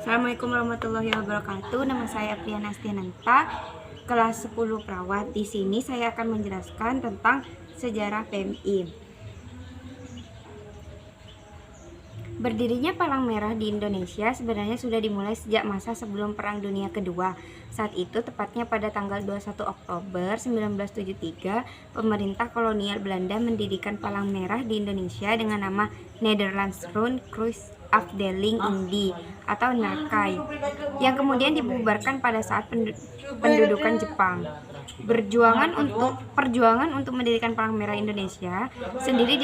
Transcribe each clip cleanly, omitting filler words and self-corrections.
Assalamualaikum warahmatullahi wabarakatuh. Nama saya Priana Astiananta, kelas 10 perawat. Di sini saya akan menjelaskan tentang sejarah PMI. Berdirinya Palang Merah di Indonesia sebenarnya sudah dimulai sejak masa sebelum Perang Dunia Kedua. Saat itu, tepatnya pada tanggal 21 Oktober 1973, pemerintah kolonial Belanda mendirikan Palang Merah di Indonesia dengan nama Nederlands Rode Kruis Afdeling Indi atau NARKAI, yang kemudian dibubarkan pada saat pendudukan Jepang. Perjuangan untuk mendirikan Palang Merah Indonesia sendiri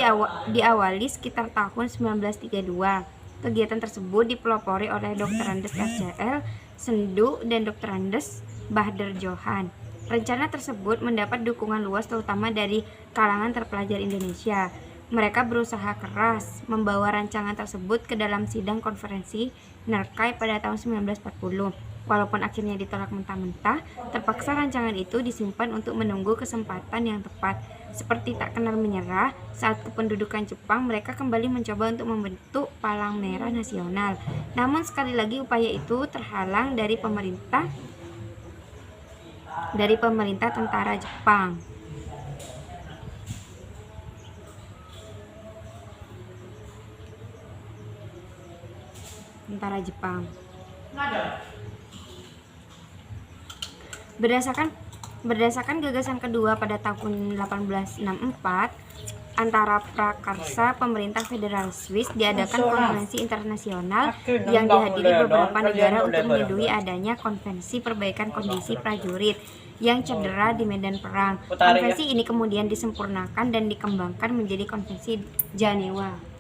diawali sekitar tahun 1932. Kegiatan tersebut dipelopori oleh Dr. Andes RCL Sendu dan Dr. Andes Bahder Johan. Rencana tersebut mendapat dukungan luas terutama dari kalangan terpelajar Indonesia. Mereka berusaha keras membawa rancangan tersebut ke dalam sidang konferensi NARKAI pada tahun 1940. Walaupun akhirnya ditolak mentah-mentah, terpaksa rancangan itu disimpan untuk menunggu kesempatan yang tepat. Seperti tak kenal menyerah, saat kependudukan Jepang, mereka kembali mencoba untuk membentuk Palang Merah Nasional. Namun sekali lagi upaya itu terhalang dari pemerintah tentara Jepang. Berdasarkan gagasan kedua pada tahun 1864 antara prakarsa pemerintah federal Swiss, diadakan konferensi internasional yang dihadiri beberapa negara untuk menyetujui adanya konvensi perbaikan kondisi prajurit yang cedera di medan perang. Konvensi ini kemudian disempurnakan dan dikembangkan menjadi Konvensi Jenewa.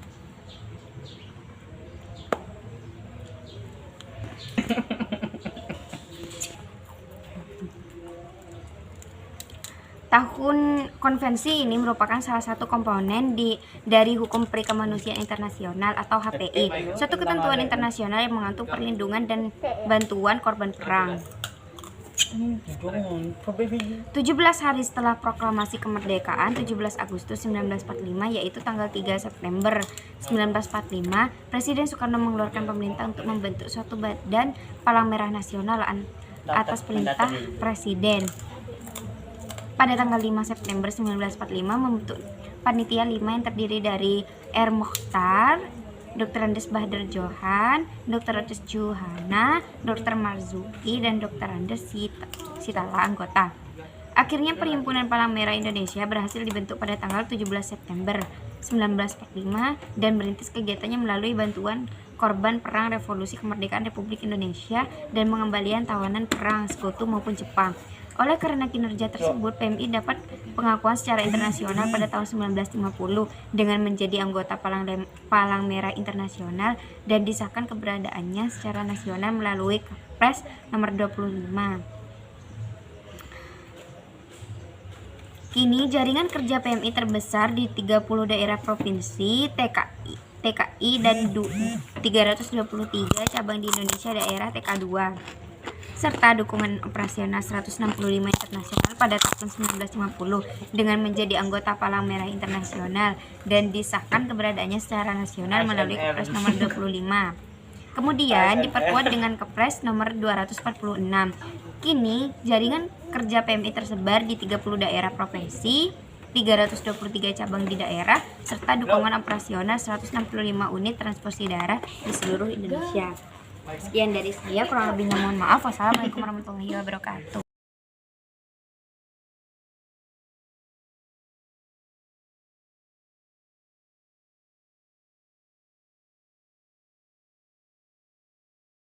Konvensi ini merupakan salah satu komponen dari Hukum Perikemanusiaan Internasional atau HPI, suatu ketentuan internasional yang mengatur perlindungan dan bantuan korban perang. 17 hari setelah proklamasi kemerdekaan 17 Agustus 1945, yaitu tanggal 3 September 1945, Presiden Soekarno mengeluarkan pemerintah untuk membentuk suatu badan Palang Merah Nasional atas perintah Presiden. Pada tanggal 5 September 1945 membentuk Panitia 5 yang terdiri dari R. Mokhtar, Dr. Andes Bahder Johan, Dr. Andes Juhana, Dr. Marzuki, dan Dr. Andes Sitala anggota. Akhirnya Perhimpunan Palang Merah Indonesia berhasil dibentuk pada tanggal 17 September 1945 dan merintis kegiatannya melalui bantuan korban perang revolusi kemerdekaan Republik Indonesia dan pengembalian tawanan perang Sekutu maupun Jepang. Oleh karena kinerja tersebut, PMI dapat pengakuan secara internasional pada tahun 1950 dengan menjadi anggota Palang Merah Internasional dan disahkan keberadaannya secara nasional melalui Kepres nomor 25. Kini jaringan kerja PMI terbesar di 30 daerah provinsi, TKI dan 323 cabang di Indonesia daerah TK2. Serta dukungan operasional 165 internasional pada tahun 1950 dengan menjadi anggota Palang Merah Internasional dan disahkan keberadaannya secara nasional melalui Kepres nomor 25. Kemudian diperkuat dengan Kepres nomor 246. Kini jaringan kerja PMI tersebar di 30 daerah provinsi, 323 cabang di daerah, serta dukungan operasional 165 unit transportasi darat di seluruh Indonesia. Sekian dari saya, kurang lebihnya mohon maaf. Wassalamualaikum warahmatullahi wabarakatuh.